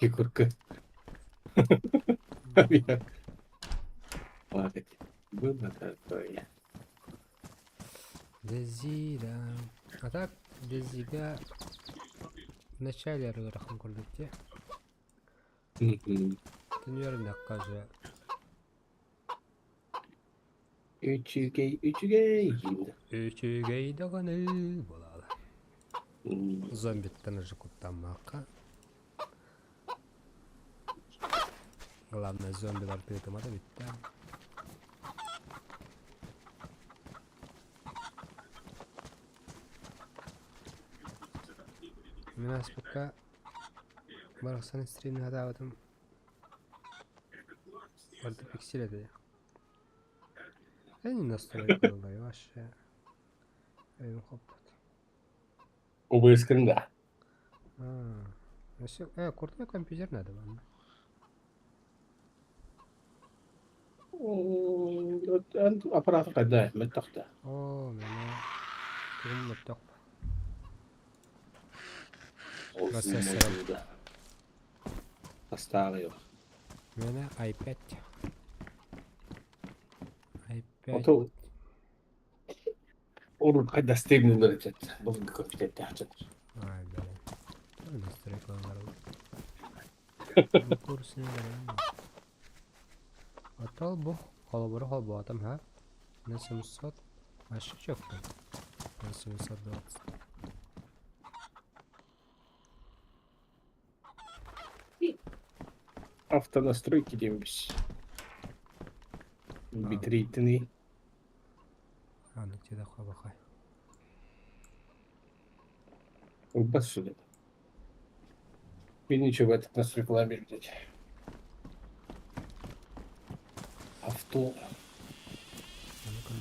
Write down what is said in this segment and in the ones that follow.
Kikırkı. Ya. Hadi. Bu kadar böyle. Дезира. А так, Дезига в начале рахым көрдүктү. Hı hı. Түнүрүндө кажы. Üçügey. Үчүгей даганы болалы. Hmm. Зомбиттен уже куттамакка. Главное, зомбилар тыытымада битти. Мен аспыкка бараксан стримни хадабытым. Орда пикселеди. Не настройкалар вообще. Эйм хоппат. O bu eskrimde. Крутой компьютер надо вам. Aparat kadar mı taktı? О, мене тум топ. Olsun Процессором. mevzuda. Hasta yok. Мене i5. i5. Oto olur kadar stable verecek. Bugün kompüter yapacak. Ай, блин. Тоже настройкалар. Курсуна берем. Атал бу колобору холбатым, ха? На 700. Ащы чөктү. На 720. Автонастройки demiş. Bitrate'ini Ну где-то хабахай. bas şöyle. Beni hiç öğretip nastroykalar verecek. Авто. Ну-ка,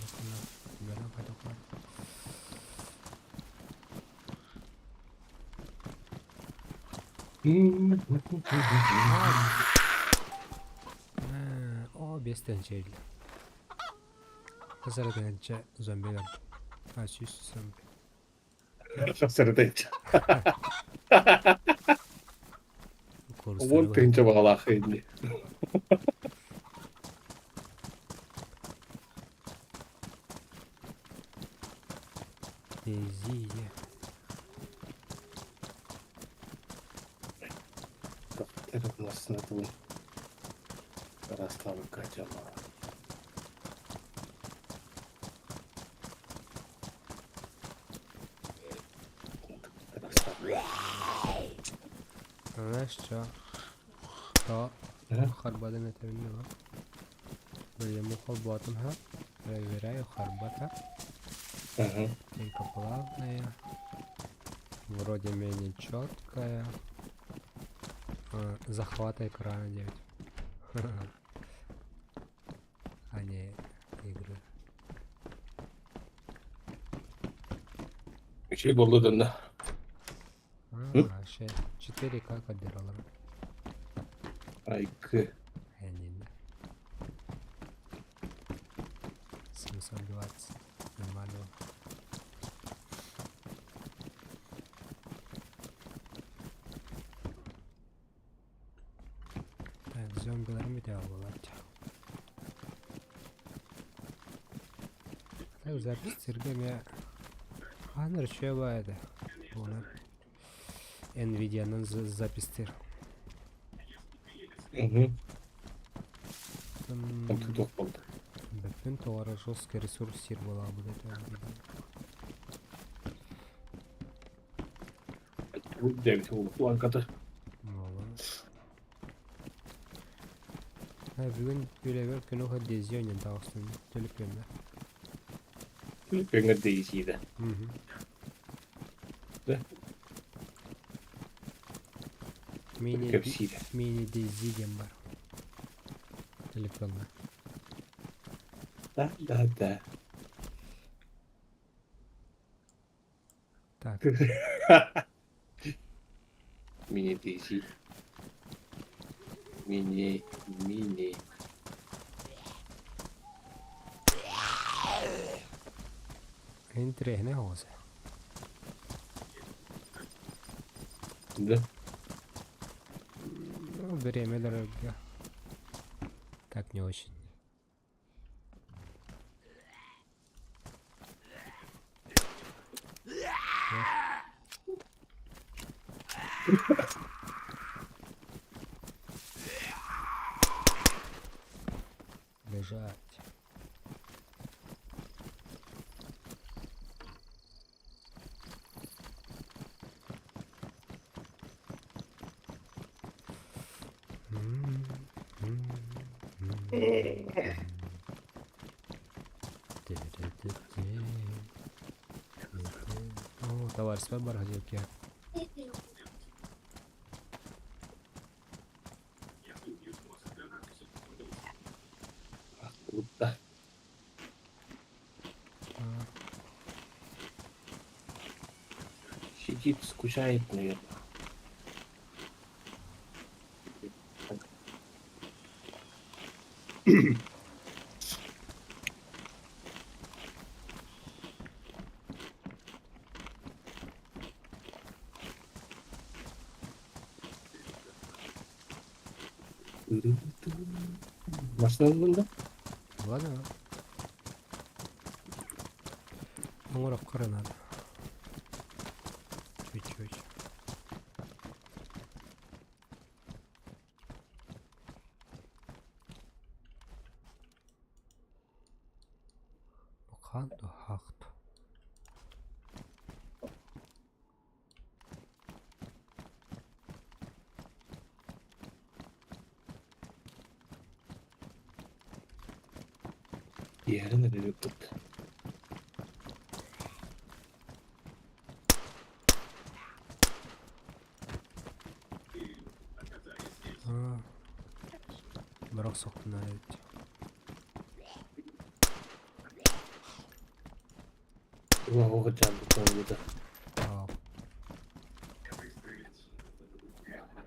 берем потока. О, бестенчейли. Hazırlayınca zombiler. Açış zombi. Sırıdayınca. Kurusları Vol trince bağlı şimdi. Eziye. Tarafın aslında bu. Rastlamak kaçama. Знаешь что? То харбады на термине. Блин, мухол ботом, ха? Проверяю харбата. Тенька плавная. Вроде менее четкая. Захвата экрана 9. А не игры. Şey buldu döndü. Şey 4K кадрлар. Айкы. Әнені. 720. Нормально. Так, зомбилар бите алалар. Так, запистерге мен аныр чөба еді. Оны Nvidia'nın запистер. Çok buldu. Bütün toğara жесткий ресурс сир бола бұл Bu devlet oldu. Bu arkada. Бүгін үйлебер күні өте дезионен дауыстың төліп емді. Filipinler değişiydi. De. Hepsiyle. Mini dezidem var. Telefonda. Da. Так, Mini DC. Mini. entre ne olsa. De. Ну, время дорого. Так не очень. Бежать. О, товарищ выбор газетки. Ах, круто. Сидит, скучает, наверное. Машина бunda. Ладно. Уморок коры надо. Чуть-чуть. Ханту хахту. Yerine de yok. Бирок соктун арайт. Уа жанды тоңууда.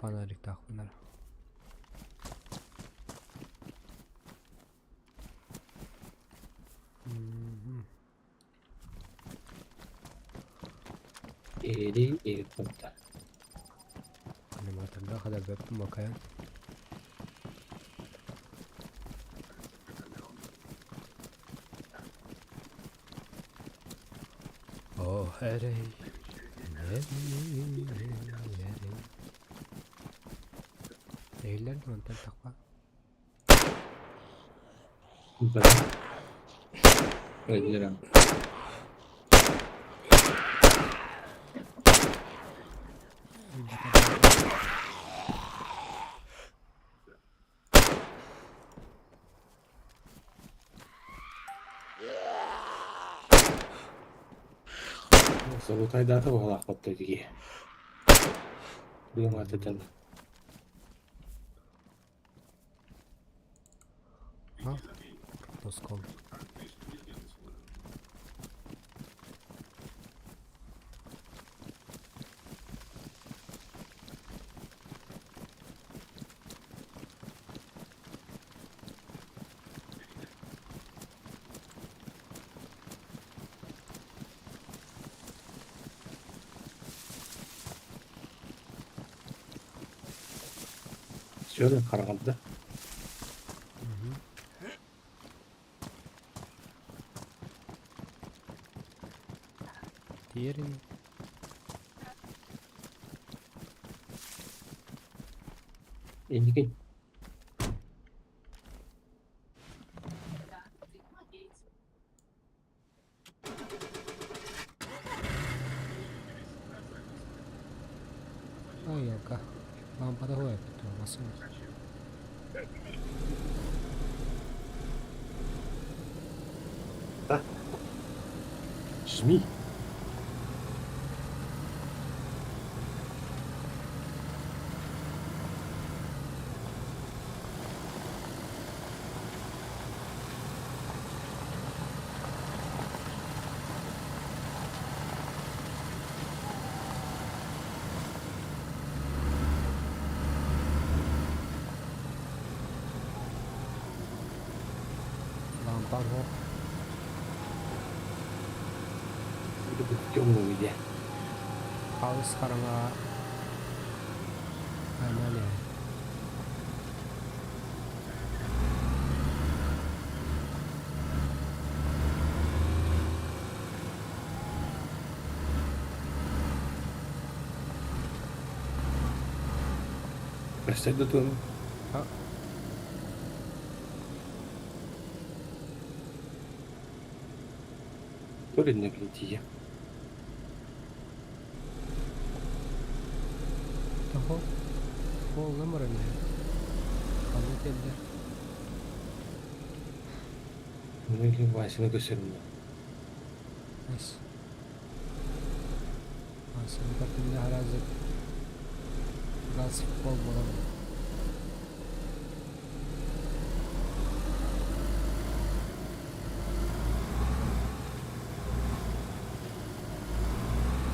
Фонарик такмынар. Eri konta. Аниматорда кадар бептим бакаян. О, эрей. Эйлер монтан такпа. Ben öldürürüm. Sabotay data bu halak battı ki. Duyum artık. А? Носком. Şöyle karardı. Терен. İlginç. Ой, яка. Лампада гоя петро, масуна. Жми. Лампа го. Burada темный где. Хаус харanga. Анане. Костя додому. А, Коля не гляді. того повне морення. А не тебе. Ну или Вася, ну все равно. Ось. А собі так мене грази. Газ в пол було.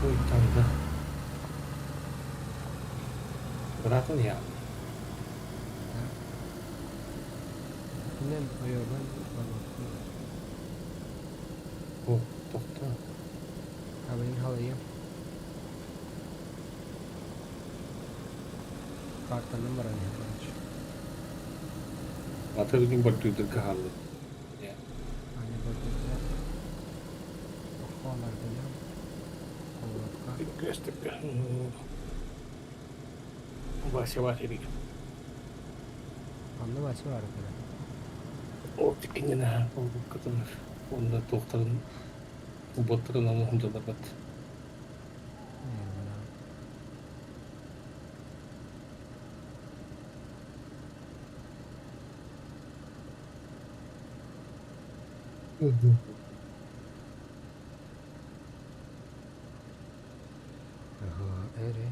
Ой, там, да. Брат он явно. Не, ойордан. О, тоқта. Абин халайım. Kartlarını mı aranıyor? Атырдың бір түйдір кағалы. Hani burada okuyorlar biliyor musun? Oğlakka. Көстік. Вася var ерек. Anlı başı var burada. О, тікенен ол кытыныр. Онда тоқтарын боттырын алып ұмдалар бат. Ere.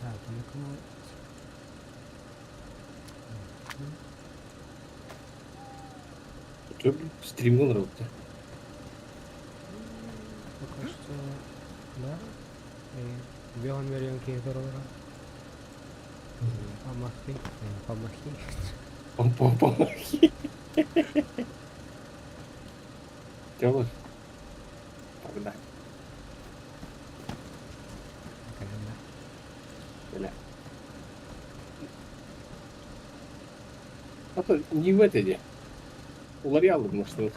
Так, ну-ка. Стримгон работа. Пока что, да. Беган veriyorsun keyifler olarak. Pamahki. Pamahki. Пам-пам-пам. Делаешь? Погнали. Bakalım. Бля. А то не в этой де. У Лореала, может, вот.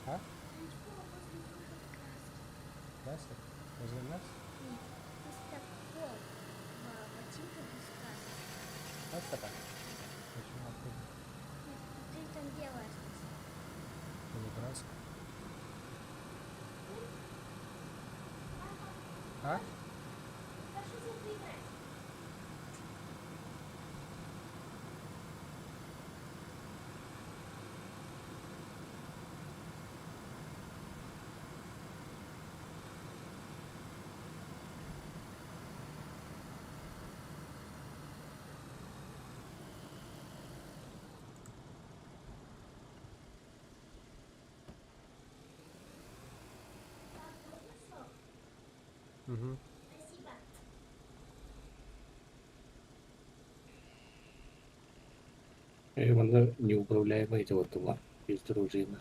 А? Настя? Возле нас? Настя так? Почему откуда? Ты там делаешь? Полукраска. А? Угу. Спасибо. Вона неуправляемая эти вот тула. Без дружины.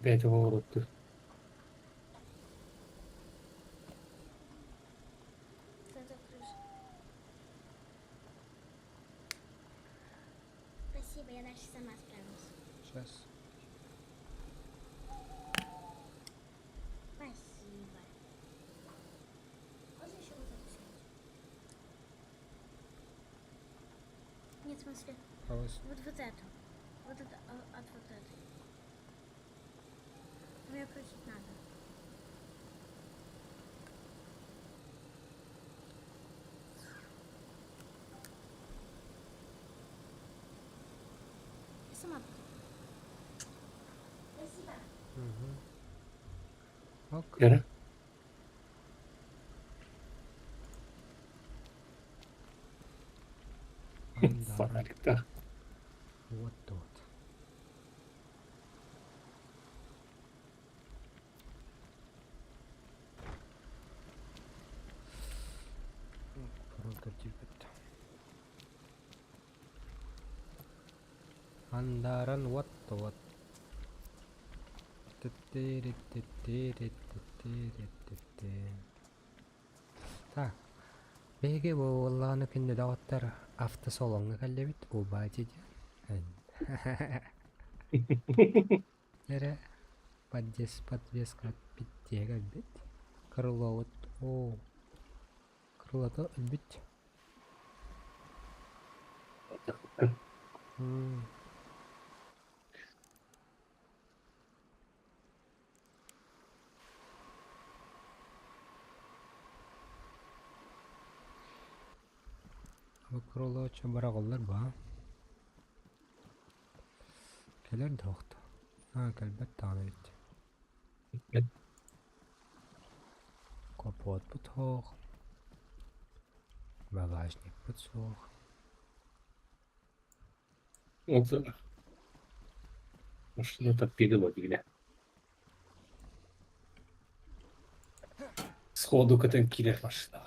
Опять поворот. Кто-то крыша. Спасибо, я дальше сама справлюсь. Сейчас. Спасибо. Можно еще вот эту снять? Нет, в смысле, Пауз. вот эту. Вот это от вот этой. Мне крутить надо. Я сама буду. Спасибо. Угу. Ок. Яра? Андарын Фонарик-то. вот. Просто типа. Андаран вот. Так. Беге болланы кинде дагаттар автосалонга каллебит убати ден. Эре подвеска питтега бит. Крыловот. О. Крылото бит. Бу крылоча бараголлар ба. Келер дохт. Калбет таны бит. Капот бутох. Багажник бутох. Вот машина-то переводили. Сходу к этому киллер машина.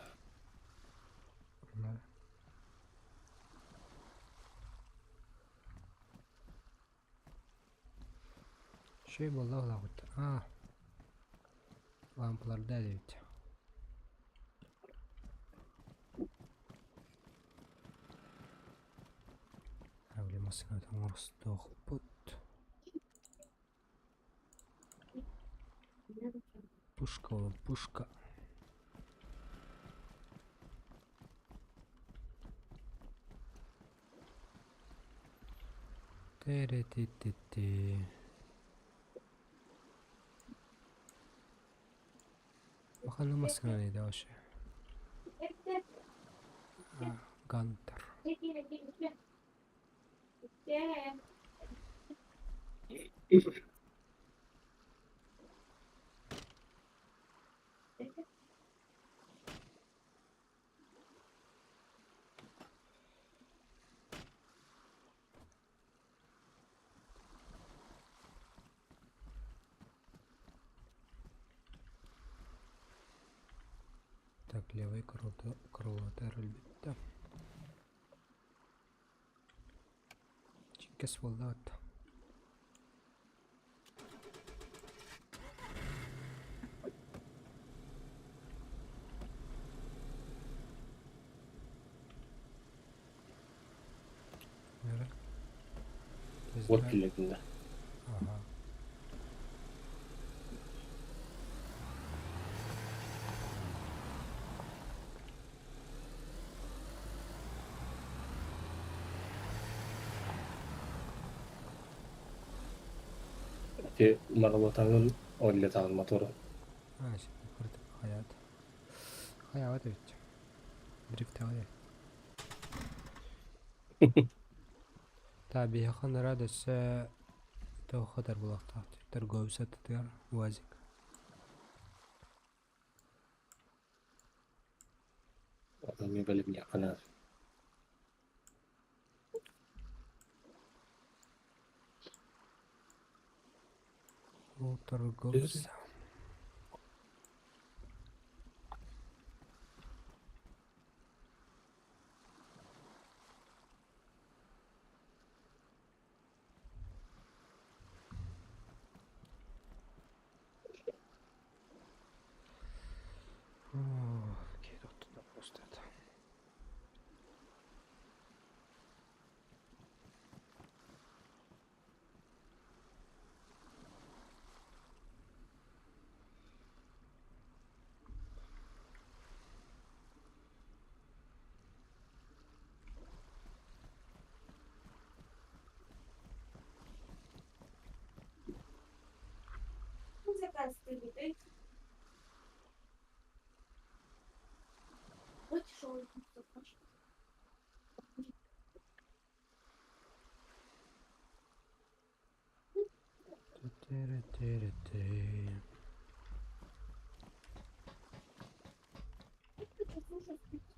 Şey vallahi lağıt. Lampular da evet. Havli masına tam orası put. Пушка oğlum puşka. Teretititi. Bakalım masına neydi o şey. Gunter. Так, левый крыло элбетте. Чикес волдат. Nere? Вот киллер. Ага. Те маралатанын ойлатаган мотору. Şimdi kırdık hayat. Hayat evet. Drift hayat. Tabii yakın radyosu то خطر булакта. Торговый саттар УАЗик. Адамы билип якына. О, торговец. Окей, тут туда просто это. Заказ ты. Вот шоу.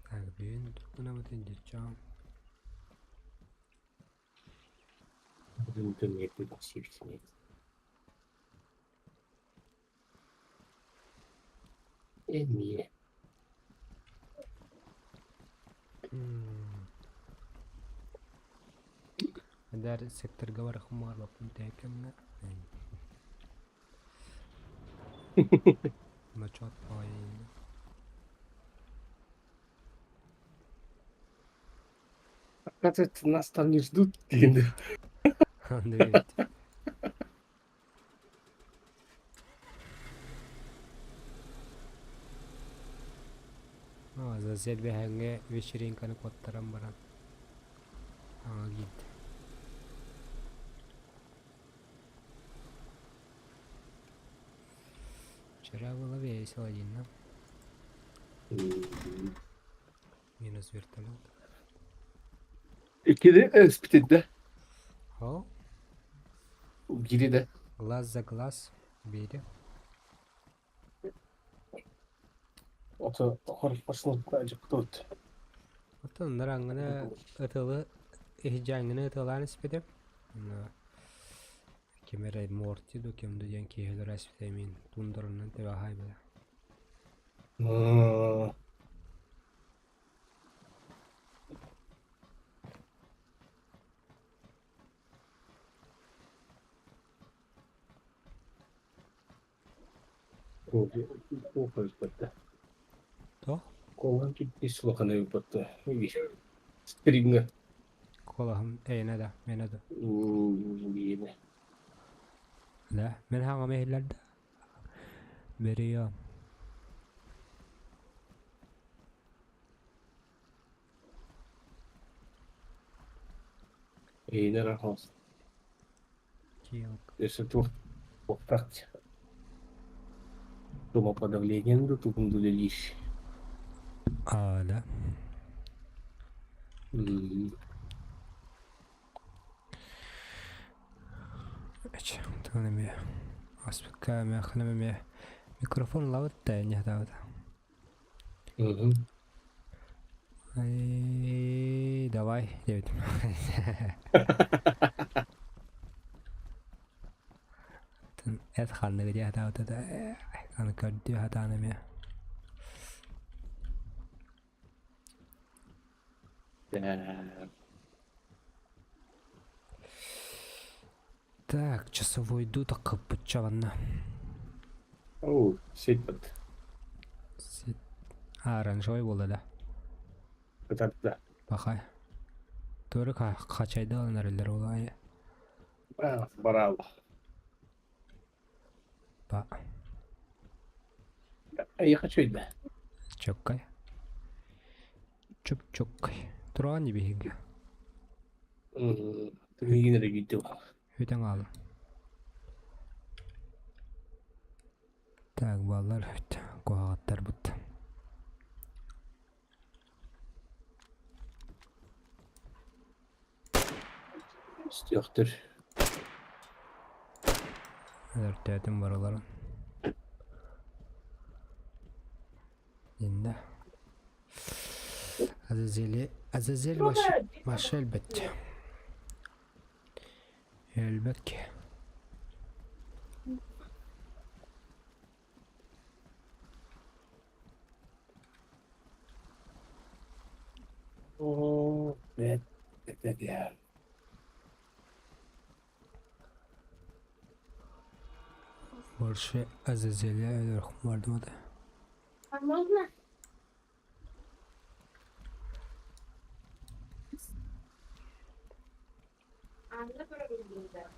Так, блин, тут куда вот идти, чё? интернетті сексіне. Эмне. Дәр секторга бар хумарлап тәкемне. Начат пайын. Оказывается, нас там не ждут. Дегенде. Андреевич. Засель бәһәңгә вечеринканы коттарам барам. Аңа гид. Вчера было весело, Дина. Минус вертолет. İkide Spit'de. О, Biri de. глаз за глаз. Бери. Ota horfasını acık tut. Отон нараңгына ытылы эхжаңгына ытылан испедем. Кемерай морти до кемді ден кейхелер аспетемин тундырынан тебе ахай бі. O kaçtı. То? Kolhan gitti sulakana yupattı. String'e. Колахым әйіне да, мені да. Yine. Да, мен хаңа мехиллерді. Бері я. Yine rahmas. Киок. Если тут так. Дома подавлением до тут лишь. А, да. Эч, таны ме. Аспекка ме ханаме ме. Микрофон лават та не хатават. Ай, давай, девять. Эт ханны где хатават да. Аны кадди хатаны ме. Так, часовой иду, так подчаванна. О, сеть под. Оранжевый болды да. Да. Бақай. Төрі қачайды алынар елдер олай. Браво. Ба. Я хочу это. Чөккай. Чөк-чөккай. Тұрған не бейінге. Ты не видел. Өтен алым. Так, балалар өт. Қоғаттар бұд. Стёхтер. Өртәтім бар оларын. Енді. Азазел машы әлбәтте. Әлбәтке. О, это. Больше Азазеля вверх мордода. А можно? Anda para bem-vinda.